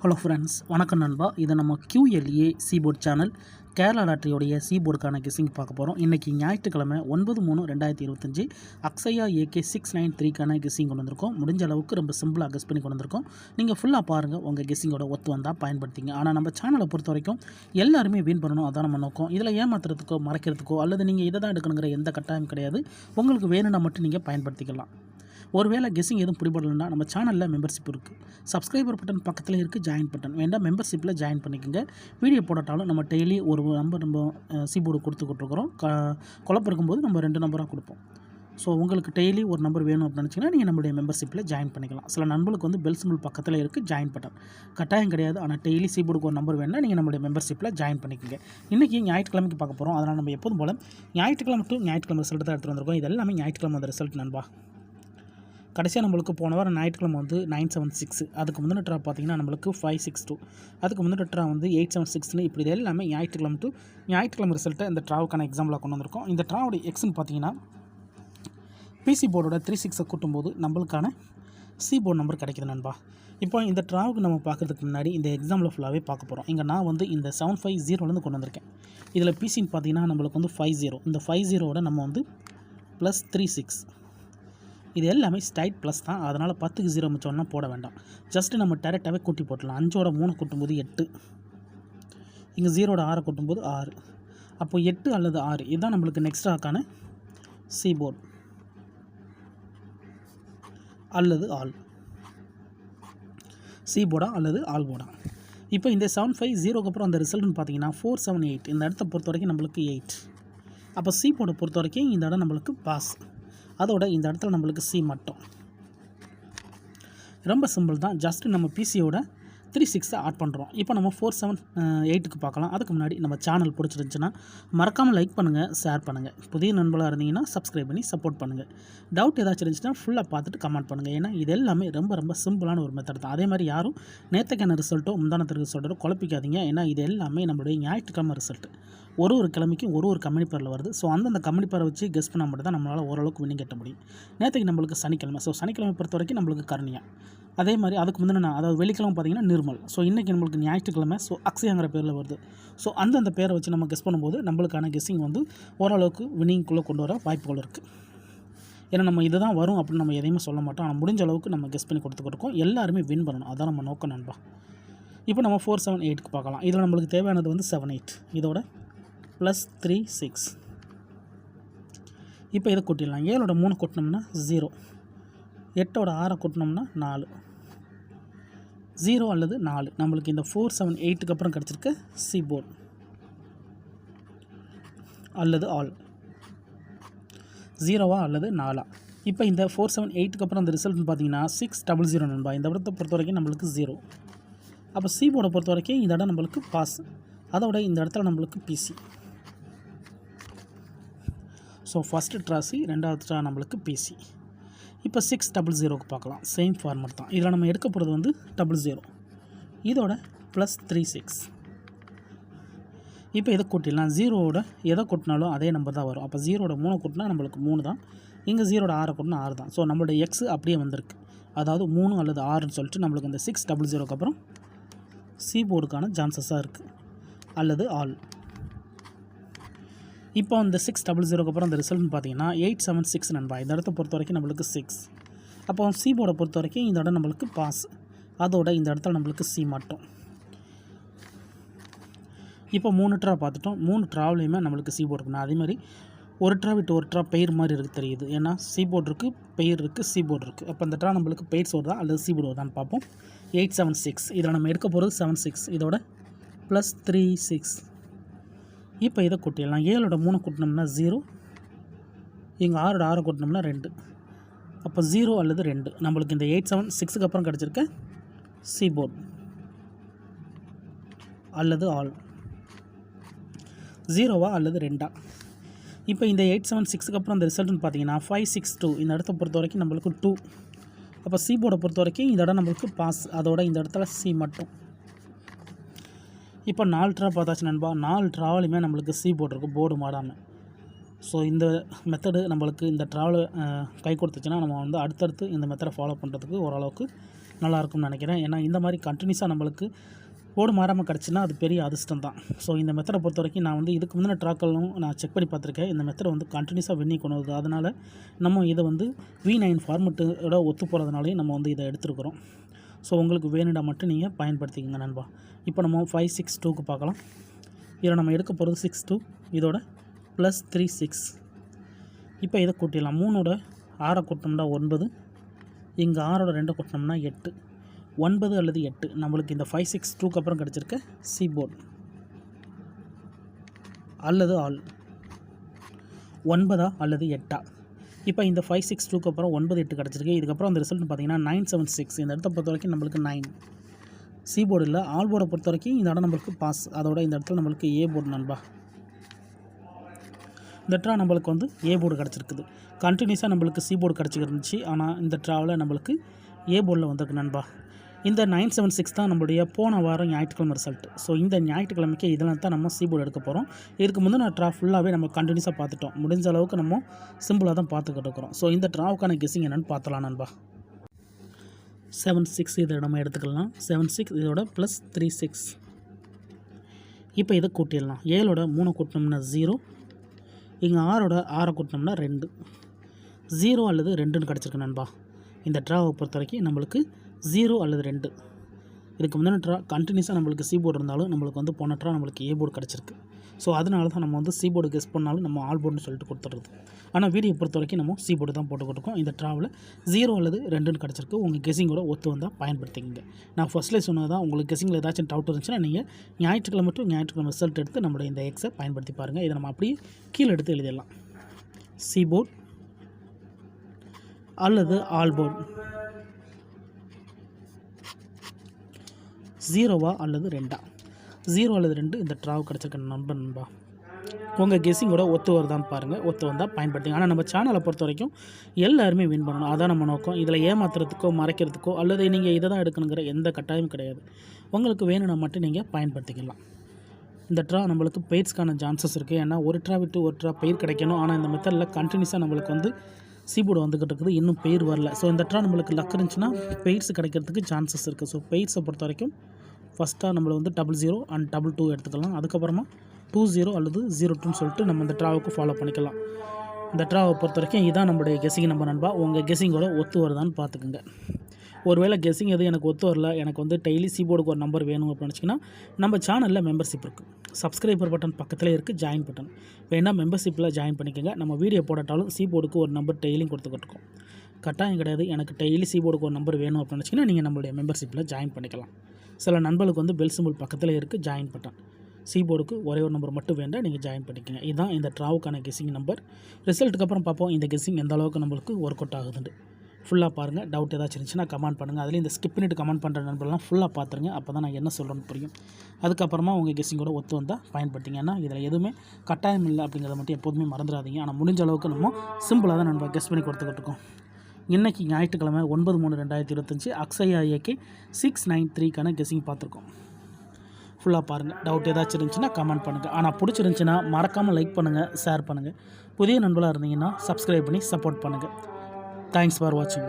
Hello friends, வணக்கம் நண்பா. இது நம்ம QLA சீபோர்ட் சேனல் கேரளா லாட்டரியோடைய சீபோர்டுக்கான கெஸ்ஸிங் பார்க்க போகிறோம். இன்றைக்கி ஞாயிற்றுக்கிழமை 9/3/2025 அக்ஷயா AK 693க்கான கெஸ்ஸிங் கொண்டு வந்திருக்கோம். முடிஞ்ச அளவுக்கு ரொம்ப சிம்பிளாக கெஸ் பண்ணி கொண்டு வந்திருக்கோம். நீங்கள் ஃபுல்லாக பாருங்கள், உங்கள் கெஸ்ஸிங்கோட ஒத்து வந்தால் பயன்படுத்திங்க. ஆனால் நம்ம சேனலை பொறுத்த வரைக்கும் எல்லாருமே வின் பண்ணணும், அதான் நம்ம நோக்கம். இதில் ஏமாத்துறதுக்கோ மறைக்கிறதுக்கோ அல்லது நீங்கள் இதை தான் எடுக்கணுங்கிற எந்த கட்டாயம் கிடையாது. உங்களுக்கு வேணும்னா மட்டும் நீங்கள் பயன்படுத்திக்கலாம். ஒருவேளை கெஸ்ஸிங் எதுவும் பிடிபடலைன்னா நம்ம சேனலில் மெம்பர்ஷிப் இருக்குது. சப்ஸ்கிரைபர் பட்டன் பக்கத்தில் இருக்குது, ஜாயின் பட்டன் வேண்டாம், மெம்பர்ஷிப்பில் ஜாயின் பண்ணிக்கோங்க. வீடியோ போடட்டாலும் நம்ம டெய்லி ஒரு நம்பர் நம்ம சீபோர்டு கொடுத்துக்கிட்டுருக்குறோம். குழப்பம் இருக்கும்போது நம்ம 2 நம்பராக கொடுப்போம். ஸோ உங்களுக்கு டெய்லி ஒரு நம்பர் வேணும் அப்படின்னு நினச்சிங்கன்னா நீங்கள் நம்மளுடைய மெம்பர்ஷிப்பில் ஜாயின் பண்ணிக்கலாம். சில நண்பர்களுக்கு வந்து பெல் சிம்பிள் பக்கத்தில் இருக்குது, ஜாயின் பட்டன் கட்டாயம் கிடையாது. ஆனால் டெய்லி சீபோர்டுக்கு ஒரு நம்பர் வேணும்னா நீங்கள் நம்மளுடைய மெம்பர்ஷிப்பில் ஜாயின் பண்ணிக்கோங்க. இன்றைக்கி ஞாயிற்றுக்கிழமைக்கு பார்க்க போகிறோம். அதனால் நம்ம எப்போதும் போல ஞாயிற்றுக்கிழமை டு ஞாயிற்றுக்கிழமை ரிசல்ட் தான் எடுத்துகிட்டு வந்திருக்கோம். இது எல்லாமே ஞாயிற்றுக்கிழமை அந்த ரிசல்ட் நண்பா. கடைசியாக நம்மளுக்கு போன வாரம் ஞாயிற்றுக்கிழமை வந்து 976, அதுக்கு முந்தின ட்ரா பார்த்தீங்கன்னா நம்மளுக்கு 562, அதுக்கு முந்தின ட்ரா வந்து 876. இப்படி இது எல்லாமே ஞாயிற்றுக்கிழமை டு ஞாயிற்றுக்கிழமை ரிசல்ட்டை இந்த ட்ராவுக்கான எக்ஸாம்பிளாக கொண்டு வந்திருக்கோம். இந்த ட்ராவோட எக்ஸ்ன்னு பார்த்தீங்கன்னா பிசி போர்டோட 36 கூட்டும்போது நம்மளுக்கான சி போர்டு நம்பர் கிடைக்குது நண்பா. இப்போ இந்த ட்ராவுக்கு நம்ம பார்க்குறதுக்கு முன்னாடி இந்த எக்ஸாம்பிள் ஃபுல்லாகவே பார்க்க போகிறோம். இங்கே நான் வந்து இந்த 750 கொண்டு வந்திருக்கேன். இதில் பிசின்னு பார்த்தீங்கன்னா நம்மளுக்கு வந்து 50, இந்த 50ஓட நம்ம வந்து +36. இது எல்லாமே ஸ்டைட் ப்ளஸ் தான். அதனால் 10க்கு 0 மிச்சம்னா போட வேண்டாம். ஜஸ்ட்டு நம்ம டேரெக்டாகவே கூட்டி போட்டலாம். 5ஓட 3 கூட்டும்போது 8, இங்கே 0ஓட 6 கூட்டும்போது 6. அப்போ 8 அல்லது 6 இதுதான் நம்மளுக்கு நெக்ஸ்ட் ஆக்கான சி போர்டு அல்லது ஆல். சி போர்டா அல்லது ஆல் போர்டா. இப்போ இந்த 750க்கு அப்புறம் அந்த ரிசல்ட்னு பார்த்தீங்கன்னா 478. இந்த இடத்த பொறுத்த வரைக்கும் நம்மளுக்கு 8. அப்போ சி போர்டை பொறுத்த வரைக்கும் இந்த இடம் நம்மளுக்கு பாஸ். அதோட இந்த இடத்துல நம்மளுக்கு சி மட்டும். ரொம்ப சிம்பிள் தான். ஜஸ்ட்டு நம்ம பிசியோட 36 ஆட் பண்ணுறோம். இப்போ நம்ம 478க்கு பார்க்கலாம். அதுக்கு முன்னாடி நம்ம சேனல் பிடிச்சிருந்துச்சுன்னா மறக்காமல் லைக் பண்ணுங்கள், ஷேர் பண்ணுங்கள். புதிய நண்பர்களாக இருந்தீங்கன்னா சப்ஸ்கிரைப் பண்ணி சப்போர்ட் பண்ணுங்கள். டவுட் ஏதாச்சும் இருந்துச்சுன்னா ஃபுல்லாக பார்த்துட்டு கமெண்ட் பண்ணுங்கள். ஏன்னா இது எல்லாமே ரொம்ப சிம்பிளான ஒரு மெத்தட் தான். அதே மாதிரி யாரும் நேற்றுக்கான ரிசல்ட்டோ முந்தானத்திற்கு ரிசல்ட்டோ குழப்பிக்காதீங்க. ஏன்னா இது எல்லாமே நம்மளுடைய ஞாயிற்றுக்கிழமை ரிசல்ட். ஒரு கிழமைக்கும் ஒரு கம்பெனி பேரில் வருது. ஸோ அந்தந்த கம்பெனி பேரை வச்சு கெஸ் பண்ணால் மட்டும் தான் நம்மளால் ஓரளவுக்கு வின்னிங் கட்ட முடியும். நேற்றுக்கு நம்மளுக்கு சனிக்கிழமை. ஸோ சனிக்கிழமை பொறுத்த வரைக்கும் நம்மளுக்கு கருணியா. அதே மாதிரி அதுக்கு முந்தின அதாவது வெள்ளிக்கிழமை பார்த்தீங்கன்னா நிர்மல். ஸோ இன்றைக்கி நம்மளுக்கு ஞாயிற்றுக்கிழமை. ஸோ அக்ஷயாங்கிற பேரில் வருது. ஸோ அந்தந்த பேரை வச்சு நம்ம கெஸ் பண்ணும்போது நம்மளுக்கான கெஸ்ஸிங் வந்து ஓரளவுக்கு வின்னிங்குள்ளே கொண்டு வர வாய்ப்புகள் இருக்குது. ஏன்னா நம்ம இதுதான் வரும் அப்படின்னு நம்ம எதையுமே சொல்ல மாட்டோம். ஆனால் முடிஞ்ச அளவுக்கு நம்ம கெஸ் பண்ணி கொடுத்துக்கிட்டு இருக்கோம். எல்லாருமே வின் பண்ணணும், அதான் நம்ம நோக்கம் நண்பா. இப்போ நம்ம 478க்கு பார்க்கலாம். இதில் நம்மளுக்கு தேவையானது வந்து 78, இதோட +36. இப்போ இதை கூட்டிடலாம். 7ஓட 3 கூட்டினோம்னா 0, 8ஓட 6 கூட்டினோம்னா 4, 0 அல்லது 4 நம்மளுக்கு இந்த 478க்கு அப்புறம் கிடச்சிருக்க சி போர்டு அல்லது ஆல். 0வா அல்லது 4ஆ. இப்போ இந்த 478க்கு அப்புறம் அந்த ரிசல்ட்னு பார்த்தீங்கன்னா 600 நண்பா. இந்த இடத்தை பொறுத்த வரைக்கும் நம்மளுக்கு 0. அப்போ சி போர்டை பொறுத்த வரைக்கும் இந்த இடம் நம்மளுக்கு பாஸ். அதோட இந்த இடத்துல நம்மளுக்கு பிசி. ஸோ ஃபஸ்ட்டு ட்ரா சி, ரெண்டாவது ட்ரா நம்மளுக்கு பிசி. இப்போ 600க்கு பார்க்கலாம். சேம் ஃபார்மட் தான். இதில் நம்ம எடுக்க போகிறது வந்து 00, இதோட +36. இப்போ இதை கூட்டிடலாம். 0ஓட எதை கூட்டினாலும் அதே நம்பர் தான் வரும். அப்போ 0ஓட 3 கூட்டினா நம்மளுக்கு 3 தான். இங்கே 0ஓட 6 கூட்டினா 6 தான். ஸோ நம்மளோட எக்ஸ் அப்படியே வந்திருக்கு. அதாவது 3 அல்லது 6ன்னு சொல்லிட்டு நம்மளுக்கு இந்த 600க்கு அப்புறம் சி போர்டுக்கான சான்சஸாக இருக்குது அல்லது ஆல். இப்போ அந்த 600க்கு அப்புறம் அந்த ரிசல்ட்னு பார்த்தீங்கன்னா 876 நண்பா. இந்த இடத்த பொறுத்த வரைக்கும் நம்மளுக்கு 6. அப்போ சி போர்டை பொறுத்த வரைக்கும் இந்த இடம் நம்மளுக்கு பாஸ். அதோட இந்த இடத்துல நம்மளுக்கு சி மட்டும். இப்போ 3 ட்ரா பார்த்துட்டோம். 3 ட்ராவிலையுமே நம்மளுக்கு சி போர்டு இருக்குண்ணா. அதேமாதிரி ஒரு ட்ரா விட்டு ஒரு ட்ரா பெயர் மாதிரி இருக்குது தெரியுது. ஏன்னா சி போர்டு இருக்குது, பெயர் இருக்குது, சி போர்டு இருக்குது. அப்போ அந்த ட்ரா நம்மளுக்கு பெயர் வருதா அல்லது சி போர்டு வருதான்னு பார்ப்போம். 876 இதில் நம்ம எடுக்க போகிறது 76, இதோட +36. இப்போ இதை கூட்டிடலாம். 7ஓட 3 கூட்டினோம்னா 0, இங்கே 6ஓட 6 கூட்டினோம்னா 2. அப்போ 0 அல்லது 2 நம்மளுக்கு இந்த 876க்கு அப்புறம் கிடச்சிருக்க சி போர்டு அல்லது ஆல். 0வா அல்லது 2ஆ. இப்போ இந்த 876க்கு அப்புறம் அந்த ரிசல்ட்னு பார்த்தீங்கன்னா 562. இந்த இடத்த பொறுத்த வரைக்கும் நம்மளுக்கு 2. அப்போ சி போர்டை பொறுத்த வரைக்கும் இந்த இடம் நம்மளுக்கு பாஸ். அதோட இந்த இடத்துல சி மட்டும். இப்போ 4 ட்ரா பார்த்தாச்சு நண்பா. 4 ட்ராவலுமே நம்மளுக்கு சி போர்டு இருக்குது, போர்டு மாடாமல். ஸோ இந்த மெத்தடு நம்மளுக்கு இந்த ட்ராவல் கை கொடுத்துச்சுன்னா நம்ம வந்து அடுத்தடுத்து இந்த மெத்தடை ஃபாலோ பண்ணுறதுக்கு ஓரளவுக்கு நல்லாயிருக்கும்னு நினைக்கிறேன். ஏன்னா இந்த மாதிரி கண்டினியூஸாக நம்மளுக்கு போர்டு மாறாமல் கிடச்சுன்னா அது பெரிய அதிர்ஷ்டம் தான். ஸோ இந்த மெத்தடை பொறுத்த வரைக்கும் நான் வந்து இதுக்கு முந்தின ட்ராக்களும் நான் செக் பண்ணி பார்த்துருக்கேன். இந்த மெத்தடை வந்து கண்டினியூஸாக வின்னி கொண்டு வருது. அதனால் நம்ம இதை வந்து V9 ஃபார்மெட்டோட ஒத்து போகிறதுனாலையும் நம்ம வந்து இதை எடுத்துருக்குறோம். ஸோ உங்களுக்கு வேணுடா மட்டும் நீங்கள் பயன்படுத்திக்கங்க நண்பா. இப்போ நம்ம 562க்கு பார்க்கலாம். இதில் நம்ம எடுக்க போகிறது 62 இதோட +3 6. இப்போ இதை கூட்டிடலாம். 3ஓட 6 கூட்டினோம்னா 9, இங்கே 6ஓட 2 கூட்டினோம்னா 8. 9 அல்லது 8 நம்மளுக்கு இந்த 562க்கு அப்புறம் கிடச்சிருக்க சி போர்டு அல்லது ஆல் 9 அல்லது 8. இப்போ இந்த 562க்கு அப்புறம் 9 8 கிடச்சிருக்கு. இதுக்கப்புறம் அந்த ரிசல்ட் பார்த்தீங்கன்னா 976. இந்த இடத்த பொறுத்த வரைக்கும் நம்மளுக்கு 9 சி போர்டு இல்லை. ஆல் போர்டை பொறுத்த வரைக்கும் இந்த இடம் நம்மளுக்கு பாஸ். அதோட இந்த இடத்துல நம்மளுக்கு ஏ போர்டு நண்பா. இந்த ட்ரா நம்மளுக்கு வந்து ஏ போர்டு கிடச்சிருக்குது. கண்டினியூஸாக நம்மளுக்கு சி போர்டு கிடச்சிருந்துச்சு. ஆனால் இந்த ட்ராவில் நம்மளுக்கு ஏ போர்டில் வந்திருக்கு நண்பா. இந்த 976 தான் நம்மளுடைய போன வாரம் ஞாயிற்றுக்கிழமை ரிசல்ட். ஸோ இந்த ஞாயிற்றுக்கிழமைக்கு இதெல்லாம் தான் நம்ம சி போர்டு எடுக்க போகிறோம். இதுக்கு முந்தின ட்ரா ஃபுல்லாகவே நம்ம கண்டினியூஸாக பார்த்துட்டோம். முடிஞ்ச அளவுக்கு நம்ம சிம்பிளாக தான் பார்த்துக்கிட்டு இருக்கிறோம். ஸோ இந்த ட்ராவுக்கான கெஸ்ஸிங் என்னென்னு பார்த்தலாம் நண்பா. 76 இதை நம்ம எடுத்துக்கலாம். 76 இதோட +3 6. இப்போ இதை கூட்டிடலாம். 7ஓட 3 கூட்டினோம்னா 0, இங்கே 6ஓட 6 கூட்டினோம்னா 2. 0 அல்லது 2ன்னு கிடச்சிருக்கு நண்பா. இந்த ட்ராவை பொறுத்த வரைக்கும் நம்மளுக்கு 0 அல்லது 2. இதுக்கு முந்தின ட்ரா கண்டினியூஸாக நம்மளுக்கு சி போர்டு இருந்தாலும் நம்மளுக்கு வந்து போன ட்ரா நம்மளுக்கு ஏ போர்டு கிடச்சிருக்கு. ஸோ அதனால தான் நம்ம வந்து சி போர்டு கெஸ் பண்ணாலும் நம்ம ஆல் போர்டுன்னு சொல்லிட்டு கொடுத்துட்றது. ஆனால் வீடியோ பொறுத்த வரைக்கும் நம்ம சி போர்டு தான் போட்டுக்கிட்டுருக்கோம். இந்த ட்ராவில் 0 அல்லது 2ன்னு கிடச்சிருக்கு. உங்கள் கெஸிங்கோட ஒத்து வந்தால் பயன்படுத்திக்கங்க. நான் ஃபஸ்ட்லேயே சொன்னது தான். உங்களுக்கு கெஸிங்கில் ஏதாச்சும் டவுட் இருந்துச்சுன்னா நீங்கள் ஞாயிற்றுக்கிழமை ரிசல்ட் எடுத்து நம்மளுடைய இந்த எக்ஸை பயன்படுத்தி பாருங்கள். இதை நம்ம அப்படியே கீழே எடுத்து எழுதிடலாம். சி போர்டு அல்லது ஆல் போர்டு 0வா அல்லது 2. 0 அல்லது 2 இந்த ட்ராவ் கிடச்சிருக்க நண்பா. உங்கள் கெஸ்ஸிங்கோட ஒத்து வருதான்னு பாருங்கள். ஒத்து வந்தால் பயன்படுத்திங்க. ஆனால் நம்ம சேனலை பொறுத்த வரைக்கும் எல்லாருமே வின் பண்ணணும். அதான் நம்ம நோக்கம். இதில் ஏமாத்துறதுக்கோ மறைக்கிறதுக்கோ அல்லது நீங்கள் இதை தான் எடுக்கணுங்கிற எந்த கட்டாயமும் கிடையாது. உங்களுக்கு வேணும்னா மட்டும் நீங்கள் பயன்படுத்திக்கலாம். இந்த ட்ரா நம்மளுக்கு பெயிர்ஸ்க்கான சான்சஸ் இருக்குது. ஏன்னா ஒரு ட்ரா விட்டு ஒரு ட்ரா பெயர் கிடைக்கணும். ஆனால் இந்த மெத்தடில் கண்டினியூஸாக நம்மளுக்கு வந்து சி போர்டு வந்துக்கிட்டு இருக்குது. இன்னும் பெயர் வரல. ஸோ இந்த ட்ரா நம்மளுக்கு லக் இருந்துச்சுன்னா பெயிர்ஸ் கிடைக்கிறதுக்கு சான்சஸ் இருக்குது. ஸோ பெயிர்ஸை பொறுத்த வரைக்கும் ஃபஸ்ட்டாக நம்மளை வந்து 00 அண்ட் 22 எடுத்துக்கலாம். அதுக்கப்புறமா 20 அல்லது 02ன்னு சொல்லிட்டு நம்ம இந்த ட்ராவுக்கு ஃபாலோ பண்ணிக்கலாம். இந்த ட்ராவை பொறுத்த வரைக்கும் இதான் நம்மளுடைய கெஸ்ஸிங் நம்பர் நண்பா. உங்கள் கெஸ்ஸிங்கோட ஒத்து வருதான்னு பார்த்துக்குங்க. ஒருவேளை கெஸ்ஸிங் எதுவும் எனக்கு ஒத்து வரல, எனக்கு வந்து டெய்லி சி போர்டுக்கு ஒரு நம்பர் வேணும் அப்படின்னு நினச்சிங்கன்னா நம்ம சேனலில் மெம்பர்ஷிப் இருக்குது. சப்ஸ்கிரைபர் பட்டன் பக்கத்தில் இருக்குது, ஜாயின் பட்டன். வேணால் மெம்பர்ஷிப்பில் ஜாயின் பண்ணிக்கோங்க. நம்ம வீடியோ போட்டாலும் சி போர்டுக்கு ஒரு நம்பர் டெய்லியும் கொடுத்துக்கிட்டு இருக்கோம். கட்டாயம் கிடையாது. எனக்கு டெய்லி சி போர்டுக்கு ஒரு நம்பர் வேணும் அப்படின்னு நினச்சிங்கன்னா நீங்கள் நம்மளுடைய மெம்பர்ஷிப்பில் ஜாயின் பண்ணிக்கலாம். சில நண்பர்களுக்கு வந்து பெல் சிம்பிள் பக்கத்தில் இருக்குது, ஜாயின் பட்டன். சி போர்டுக்கு ஒரே ஒரு நம்பர் மட்டும் வேண்டாம், நீங்கள் ஜாயின் பண்ணிக்கோங்க. இதுதான் இந்த ட்ராவுக்கான கெஸ்ஸிங் நம்பர். ரிசல்ட்டுக்கு அப்புறம் பார்ப்போம் இந்த கெஸ்ஸிங் எந்த அளவுக்கு நம்மளுக்கு ஒர்க் அவுட் ஆகுதுன்னு. ஃபுல்லாக பாருங்கள். டவுட் ஏதாச்சும் இருந்துச்சுன்னா கமெண்ட் பண்ணுங்கள். அதுலேயும் இந்த ஸ்கிப் பண்ணிட்டு கமெண்ட் பண்ணுற நண்பர்லாம் ஃபுல்லாக பார்த்துருங்க. அப்போ தான் நான் என்ன சொல்கிறேன்னு புரியும். அதுக்கப்புறமா உங்கள் கெஸ்ஸிங்கோட ஒத்து வந்தால் பயன்படுத்திங்க. ஏன்னா இதில் எதுவுமே கட்டாயம் இல்லை அப்படிங்கிறத மட்டும் எப்போதுமே மறந்துடாதீங்க. ஆனால் முடிஞ்ச அளவுக்கு நம்ம சிம்பிளாக தான் நம்ம கெஸ் பண்ணி கொடுத்துக்கிட்டு இருக்கோம். இன்றைக்கி ஞாயிற்றுக்கிழமை 9/3/2025 அக்ஷயா ஏகே 693க்கான கெஸ்ஸிங் பார்த்துருக்கோம். ஃபுல்லாக பாருங்கள். டவுட் ஏதாச்சும் இருந்துச்சுன்னா கமெண்ட் பண்ணுங்கள். ஆனால் பிடிச்சிருந்துச்சின்னா மறக்காமல் லைக் பண்ணுங்கள், ஷேர் பண்ணுங்கள். புதிய நண்பர்களாக இருந்தீங்கன்னா சப்ஸ்கிரைப் பண்ணி சப்போர்ட் பண்ணுங்கள். தேங்க்ஸ் ஃபார் வாட்சிங்.